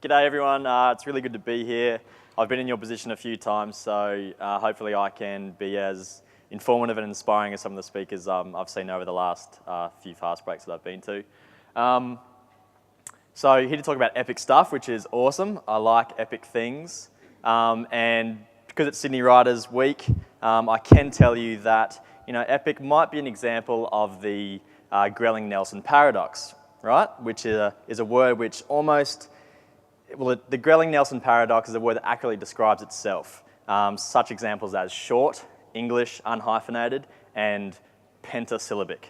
G'day everyone, it's really good to be here. I've been in your position a few times, so hopefully I can be as informative and inspiring as some of the speakers I've seen over the last few fast breaks that I've been to. So here to talk about epic stuff, which is awesome. I like epic things. And because it's Sydney Writers Week, I can tell you that epic might be an example of the Grelling-Nelson paradox, right? Which is a word which almost, well, the Grelling-Nelson paradox is a word that accurately describes itself. Such examples as short, English, unhyphenated, and pentasyllabic.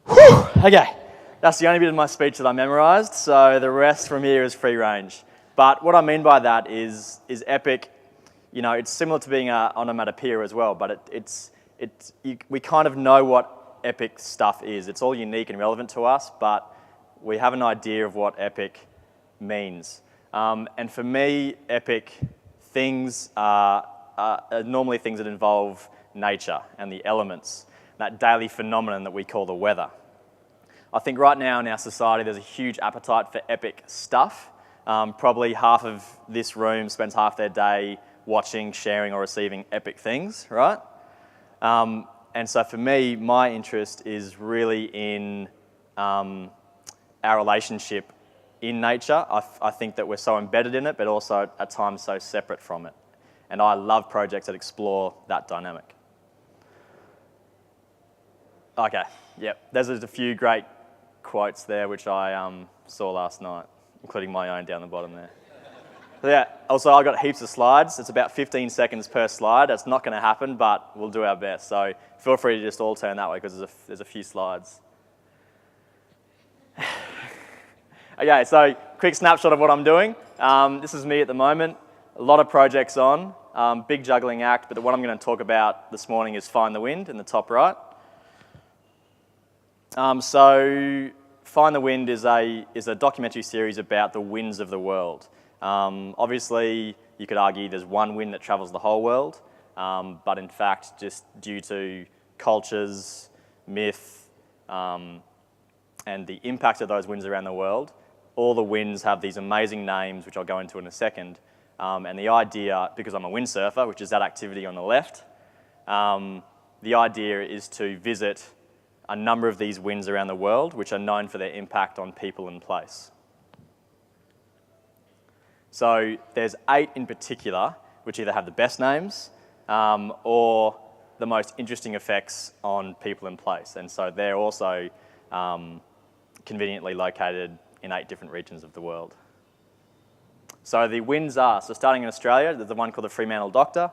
Whew, okay, that's the only bit of my speech that I memorized, so the rest from here is free range. But what I mean by that is epic, it's similar to being an onomatopoeia as well, but we kind of know what epic stuff is. It's all unique and relevant to us, but we have an idea of what epic means. And for me, epic things are normally things that involve nature and the elements, that daily phenomenon that we call the weather. I think right now in our society there's a huge appetite for epic stuff. Probably half of this room spends half their day watching, sharing, or receiving epic things, right? And so for me, my interest is really in our relationship in nature. I think that we're so embedded in it, but also at times so separate from it. And I love projects that explore that dynamic. Okay, yep, there's a few great quotes there which I saw last night, including my own down the bottom there. So yeah, also I've got heaps of slides. It's about 15 seconds per slide. That's not going to happen, but we'll do our best. So feel free to just all turn that way because there's a few slides. Okay, so quick snapshot of what I'm doing. This is me at the moment. A lot of projects on, big juggling act, but the one I'm going to talk about this morning is Find the Wind in the top right. So Find the Wind is a documentary series about the winds of the world. Obviously, you could argue there's one wind that travels the whole world, but in fact, just due to cultures, myth, and the impact of those winds around the world, all the winds have these amazing names, which I'll go into in a second. And the idea, because I'm a windsurfer, which is that activity on the left, the idea is to visit a number of these winds around the world, which are known for their impact on people and place. So there's 8 in particular, which either have the best names or the most interesting effects on people and place. And so they're also conveniently located in 8 different regions of the world. So the winds are, so starting in Australia, there's the one called the Fremantle Doctor.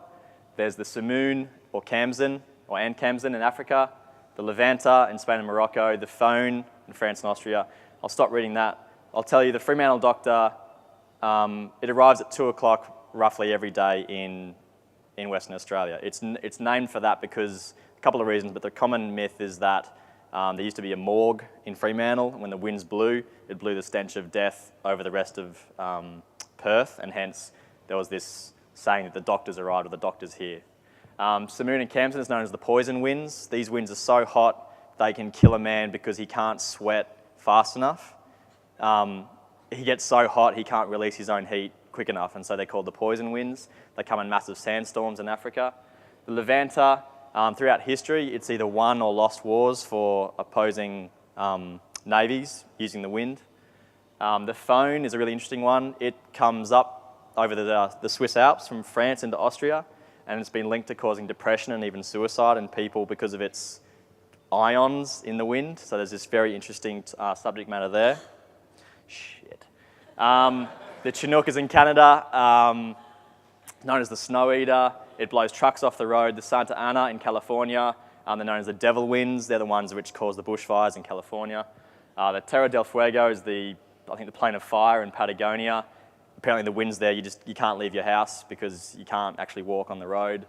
There's the Simoon or Khamsin, or Ann Khamsin in Africa. The Levanta in Spain and Morocco. The Phone in France and Austria. I'll stop reading that. I'll tell you the Fremantle Doctor, it arrives at 2 o'clock roughly every day in Western Australia. It's named for that because, a couple of reasons, but the common myth is that there used to be a morgue in Fremantle. When the winds blew, it blew the stench of death over the rest of Perth, and hence there was this saying that the doctors arrived or the doctor's here. Simoon and Khamsin is known as the poison winds. These winds are so hot they can kill a man because he can't sweat fast enough. He gets so hot he can't release his own heat quick enough, and so they're called the poison winds. They come in massive sandstorms in Africa. The Levanta, throughout history, it's either won or lost wars for opposing navies using the wind. The Phone is a really interesting one. It comes up over the Swiss Alps from France into Austria, and it's been linked to causing depression and even suicide in people because of its ions in the wind. So there's this very interesting subject matter there. Shit. The Chinook is in Canada, known as the Snow Eater. It blows trucks off the road. The Santa Ana in California, they're known as the Devil Winds. They're the ones which cause the bushfires in California. The Terra del Fuego is the Plain of Fire in Patagonia. Apparently the winds there, you can't leave your house because you can't actually walk on the road.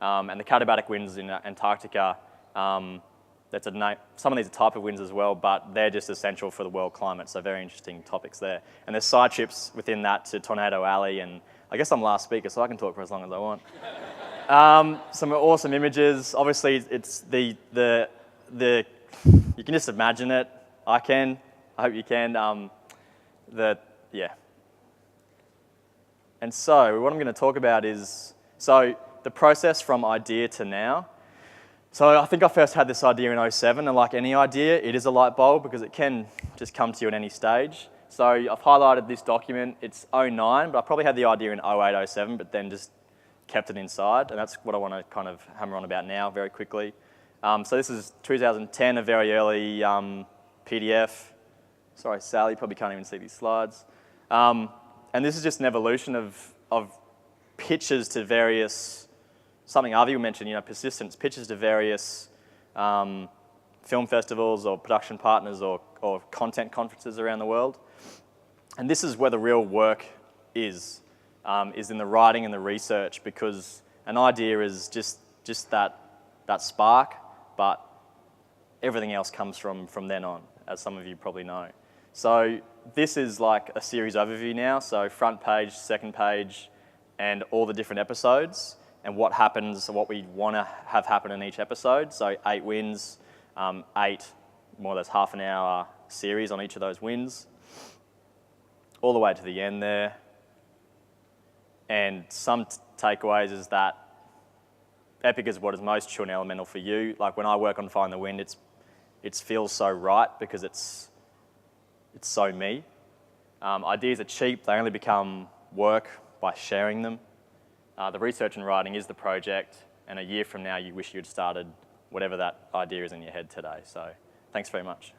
And the Katabatic winds in Antarctica, that's a name. Some of these are type of winds as well, but they're just essential for the world climate, so very interesting topics there. And there's side trips within that to Tornado Alley, and I guess I'm last speaker, so I can talk for as long as I want. Some awesome images. Obviously, it's you can just imagine it. I can. I hope you can. And so what I'm going to talk about is, so the process from idea to now. So I think I first had this idea in 07, and like any idea, it is a light bulb because it can just come to you at any stage. So I've highlighted this document. It's 09, but I probably had the idea in 08, 07, but then just kept it inside, and that's what I want to kind of hammer on about now very quickly. So this is 2010, a very early PDF. Sorry, Sally, you probably can't even see these slides. And this is just an evolution of pitches to various, something Avi mentioned, persistence, pitches to various film festivals or production partners or content conferences around the world. And this is where the real work is in the writing and the research, because an idea is just that spark, but everything else comes from then on, as some of you probably know. So this is like a series overview now, so front page, second page, and all the different episodes, and what happens, what we want to have happen in each episode. So 8 wins, 8 more or less half an hour series on each of those wins, all the way to the end there. And some takeaways is that epic is what is most true and elemental for you. Like when I work on Find the Wind, it feels so right because it's so me. Ideas are cheap, they only become work by sharing them. The research and writing is the project, and a year from now you wish you'd started whatever that idea is in your head today. So thanks very much.